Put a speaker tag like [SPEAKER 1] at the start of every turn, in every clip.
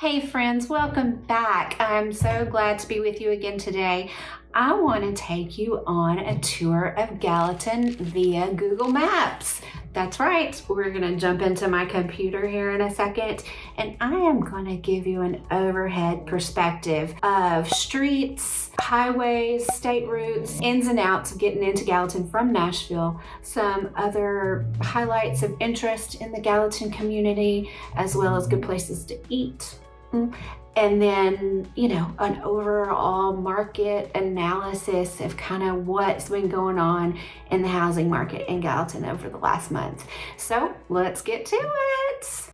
[SPEAKER 1] Hey friends, welcome back. I'm so glad to be with you again today. I want to take you on a tour of Gallatin via Google Maps. That's right, we're going to jump into my computer here in a second, and I am going to give you an overhead perspective of streets, highways, state routes, ins and outs of getting into Gallatin from Nashville, some other highlights of interest in the Gallatin community, as well as good places to eat. And then, an overall market analysis of kind of what's been going on in the housing market in Gallatin over the last month. So let's get to it.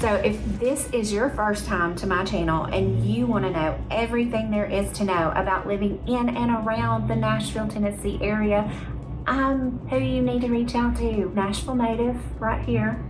[SPEAKER 1] So if this is your first time to my channel and you want to know everything there is to know about living in and around the Nashville, Tennessee area, I'm who you need to reach out to. Nashville native right here,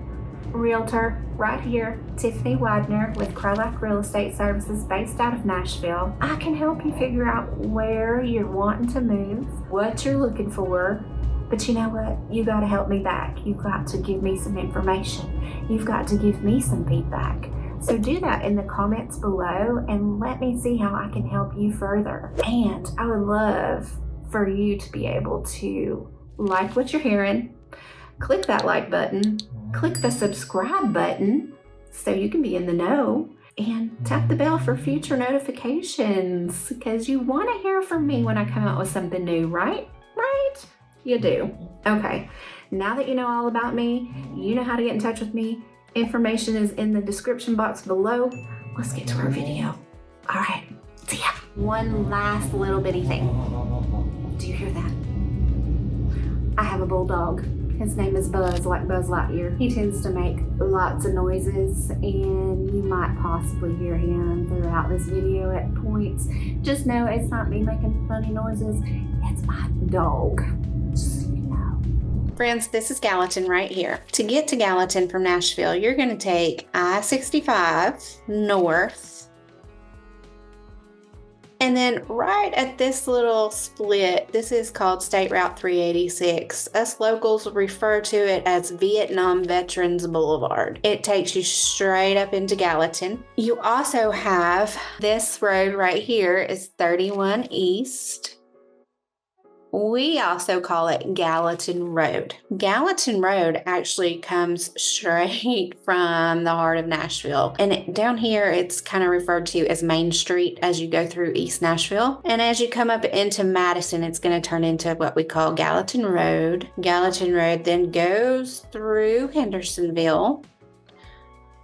[SPEAKER 1] realtor right here, Tiffany Widener with Crowlack Real Estate Services based out of Nashville. I can help you figure out where you're wanting to move, what you're looking for. But you know what? You got to help me back. You've got to give me some information. You've got to give me some feedback. So do that in the comments below and let me see how I can help you further. And I would love for you to be able to like what you're hearing, click that like button, click the subscribe button so you can be in the know, and tap the bell for future notifications because you want to hear from me when I come out with something new, right? You do. Okay, now that you know all about me, you know how to get in touch with me. Information is in the description box below. Let's get to our video. All right, see ya. One last little bitty thing. Do you hear that? I have a bulldog. His name is Buzz, like Buzz Lightyear. He tends to make lots of noises, and you might possibly hear him throughout this video at points. Just know it's not me making funny noises, it's my dog. Just so you know. Friends, this is Gallatin right here. To get to Gallatin from Nashville, you're going to take I-65 north. And then right at this little split, this is called State Route 386. Us locals refer to it as Vietnam Veterans Boulevard. It takes you straight up into Gallatin. You also have this road right here is 31 East. We also call it Gallatin Road. Gallatin Road actually comes straight from the heart of Nashville. And down here, it's kind of referred to as Main Street as you go through East Nashville. And as you come up into Madison, it's going to turn into what we call Gallatin Road. Gallatin Road then goes through Hendersonville.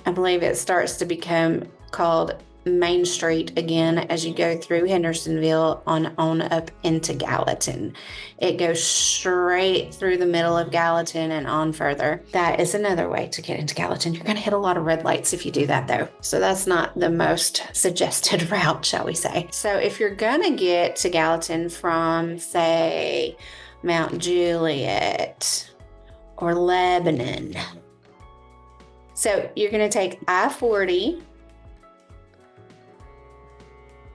[SPEAKER 1] I believe it starts to become called Main Street again as you go through Hendersonville on up into Gallatin. It goes straight through the middle of Gallatin and on further. That is another way to get into Gallatin. You're going to hit a lot of red lights if you do that though. So that's not the most suggested route, shall we say. So if you're going to get to Gallatin from, say, Mount Juliet or Lebanon, so you're going to take I-40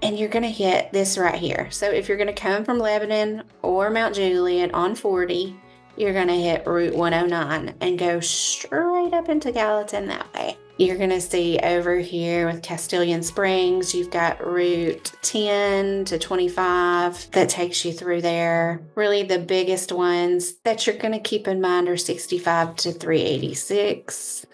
[SPEAKER 1] and you're going to hit this right here. So if you're going to come from Lebanon or Mount Juliet on 40, you're going to hit Route 109 and go straight up into Gallatin that way. You're going to see over here with Castilian Springs, you've got Route 10 to 25 that takes you through there. Really the biggest ones that you're going to keep in mind are 65 to 386,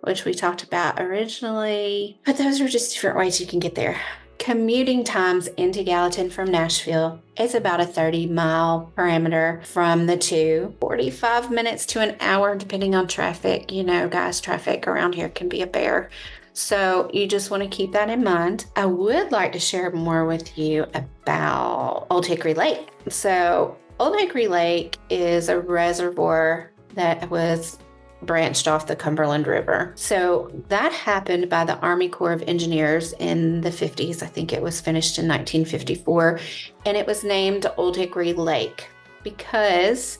[SPEAKER 1] which we talked about originally. But those are just different ways you can get there. Commuting times into Gallatin from Nashville is about a 30-mile parameter from the two. 45 minutes to an hour, depending on traffic. You know, guys, traffic around here can be a bear. So you just want to keep that in mind. I would like to share more with you about Old Hickory Lake. So Old Hickory Lake is a reservoir that was branched off the Cumberland River. So that happened by the Army Corps of Engineers in the 50s. I think it was finished in 1954. And it was named Old Hickory Lake because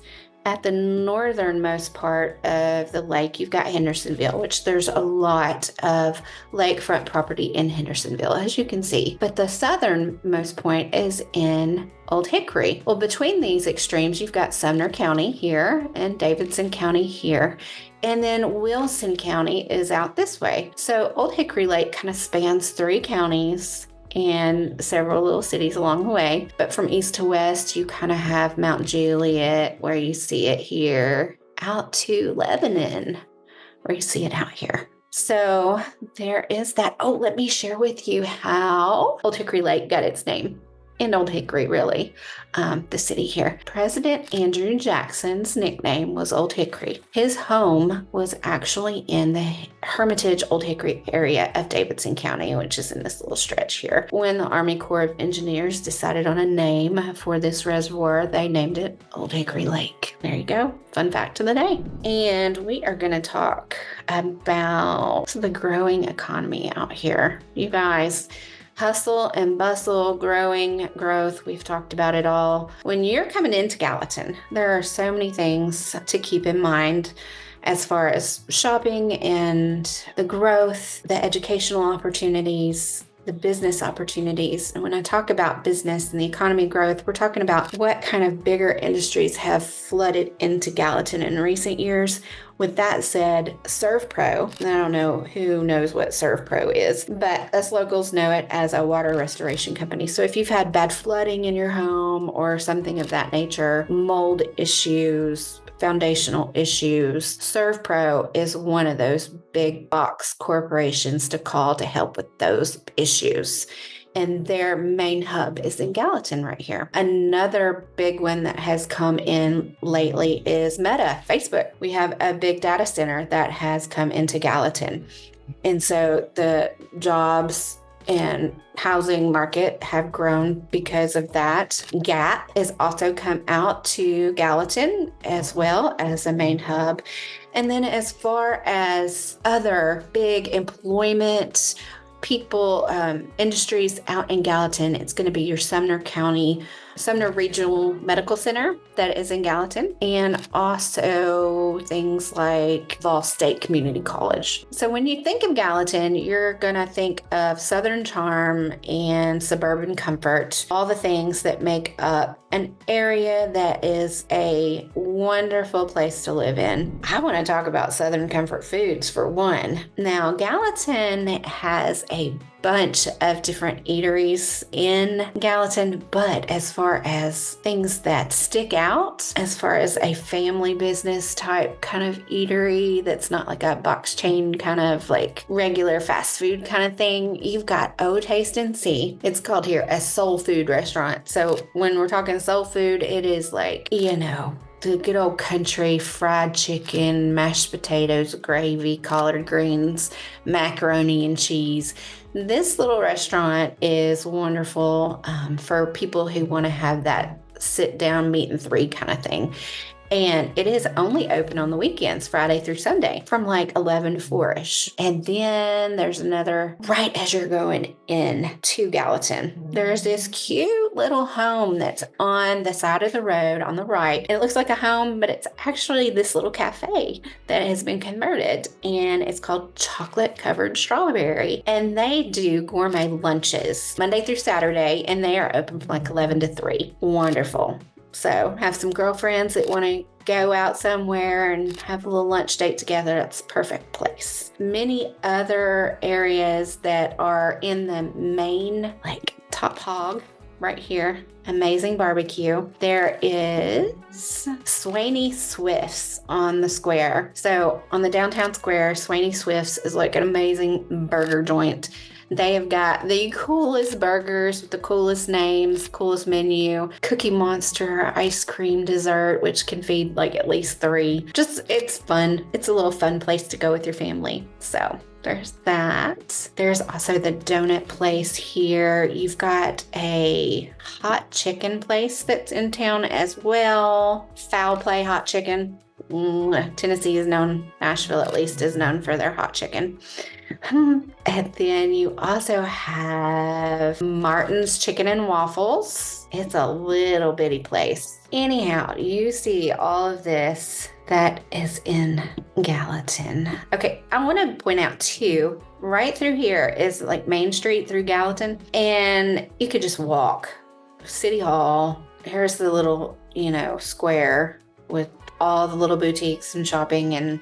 [SPEAKER 1] At the northernmost part of the lake, you've got Hendersonville, which there's a lot of lakefront property in Hendersonville, as you can see. But the southernmost point is in Old Hickory. Well, between these extremes, you've got Sumner County here and Davidson County here. And then Wilson County is out this way. So Old Hickory Lake kind of spans 3 counties and several little cities along the way. But from east to west, you kind of have Mount Juliet, where you see it here, out to Lebanon, where you see it out here. So there is that. Oh, let me share with you how Old Hickory Lake got its name. In Old Hickory, really, the city here. President Andrew Jackson's nickname was Old Hickory. His home was actually in the Hermitage Old Hickory area of Davidson County, which is in this little stretch here. When the Army Corps of Engineers decided on a name for this reservoir, they named it Old Hickory Lake. There you go. Fun fact of the day. And we are going to talk about the growing economy out here. You guys, hustle and bustle, growth, we've talked about it all. When you're coming into Gallatin, there are so many things to keep in mind as far as shopping and the growth, the educational opportunities, the business opportunities. And when I talk about business and the economy growth, we're talking about what kind of bigger industries have flooded into Gallatin in recent years. With that said, ServPro, I don't know who knows what ServPro is, but us locals know it as a water restoration company. So if you've had bad flooding in your home or something of that nature, mold issues, foundational issues, ServPro is one of those big box corporations to call to help with those issues. And their main hub is in Gallatin right here. Another big one that has come in lately is Meta, Facebook. We have a big data center that has come into Gallatin. And so the jobs and housing market have grown because of that. Gap has also come out to Gallatin as well as a main hub. And then as far as other big employment people, industries out in Gallatin, it's going to be your Sumner Regional Medical Center that is in Gallatin, and also things like Vol State Community College. So when you think of Gallatin, you're going to think of Southern charm and suburban comfort, all the things that make up an area that is a wonderful place to live in. I want to talk about Southern comfort foods for one. Now, Gallatin has a bunch of different eateries in Gallatin, but as far as things that stick out, as far as a family business type kind of eatery that's not like a box chain kind of like regular fast food kind of thing, you've got O Taste and See. It's called here a soul food restaurant. So when we're talking soul food, it is like, the good old country fried chicken, mashed potatoes, gravy, collard greens, macaroni and cheese. This little restaurant is wonderful for people who want to have that sit down, meet and three kind of thing. And it is only open on the weekends, Friday through Sunday, from like 11 to 4-ish. And then there's another, right as you're going in to Gallatin, there's this cute little home that's on the side of the road on the right. It looks like a home, but it's actually this little cafe that has been converted. And it's called Chocolate Covered Strawberry. And they do gourmet lunches Monday through Saturday, and they are open from like 11 to 3. Wonderful. So have some girlfriends that want to go out somewhere and have a little lunch date together. That's a perfect place. Many other areas that are in the main, like Top Hog right here. Amazing barbecue. There is Swanee Swift's on the square. So on the downtown square, Swanee Swift's is like an amazing burger joint. They have got the coolest burgers with the coolest names, coolest menu, Cookie Monster, ice cream dessert, which can feed like at least 3. Just, it's fun. It's a little fun place to go with your family. So there's that. There's also the donut place here. You've got a hot chicken place that's in town as well. Foul Play Hot Chicken. Tennessee is known, Nashville at least, is known for their hot chicken. And then you also have Martin's Chicken and Waffles. It's a little bitty place. Anyhow, you see all of this that is in Gallatin. Okay, I want to point out too, right through here is like Main Street through Gallatin, and you could just walk. City Hall, here's the little, square with all the little boutiques and shopping and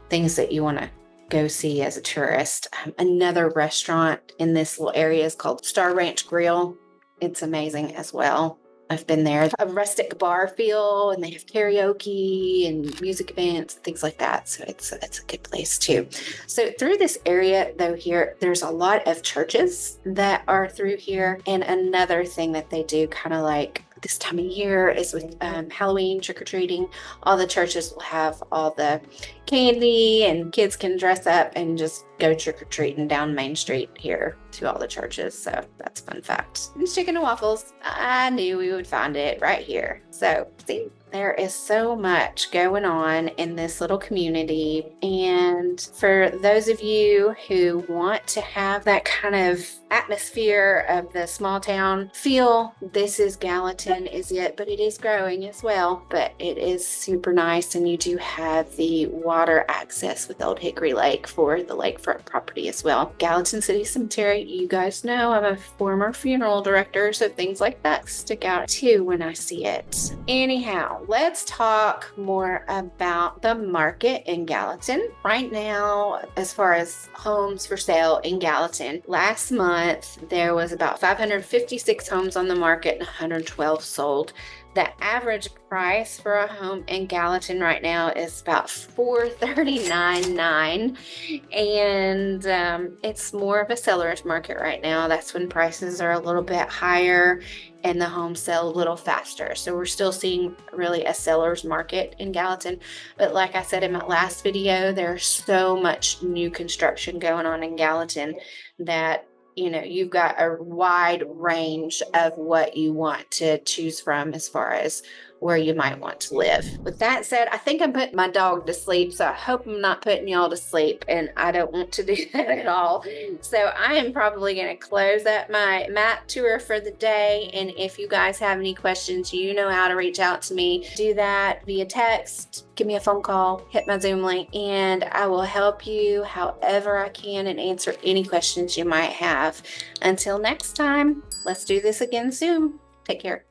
[SPEAKER 1] things that you want to go see as a tourist. Another restaurant in this little area is called Star Ranch Grill. It's amazing as well. I've been there. A rustic bar feel, and they have karaoke and music events and things like that. So it's a good place too. So through this area though here, there's a lot of churches that are through here. And another thing that they do kind of like this time of year is with Halloween trick-or-treating. All the churches will have all the candy and kids can dress up and just go trick-or-treating down Main Street here to all the churches. So that's a fun fact. These chicken and waffles, I knew we would find it right here. So see, there is so much going on in this little community. And for those of you who want to have that kind of atmosphere of the small town feel, this is Gallatin, is it? But it is growing as well. But it is super nice. And you do have the water access with Old Hickory Lake for the lakefront property as well. Gallatin City Cemetery, you guys know I'm a former funeral director, so things like that stick out too when I see it. Anyhow, let's talk more about the market in Gallatin. Right now, as far as homes for sale in Gallatin, last month there was about 556 homes on the market and 112 sold. The average price for a home in Gallatin right now is about $439,900, and it's more of a seller's market right now. That's when prices are a little bit higher and the homes sell a little faster. So we're still seeing really a seller's market in Gallatin. But like I said in my last video, there's so much new construction going on in Gallatin that you've got a wide range of what you want to choose from as far as where you might want to live. With that said, I think I'm putting my dog to sleep, so I hope I'm not putting y'all to sleep, and I don't want to do that at all. So I am probably going to close up my map tour for the day, and if you guys have any questions, you know how to reach out to me. Do that via text, give me a phone call, hit my Zoom link, and I will help you however I can and answer any questions you might have. Until next time, let's do this again soon. Take care.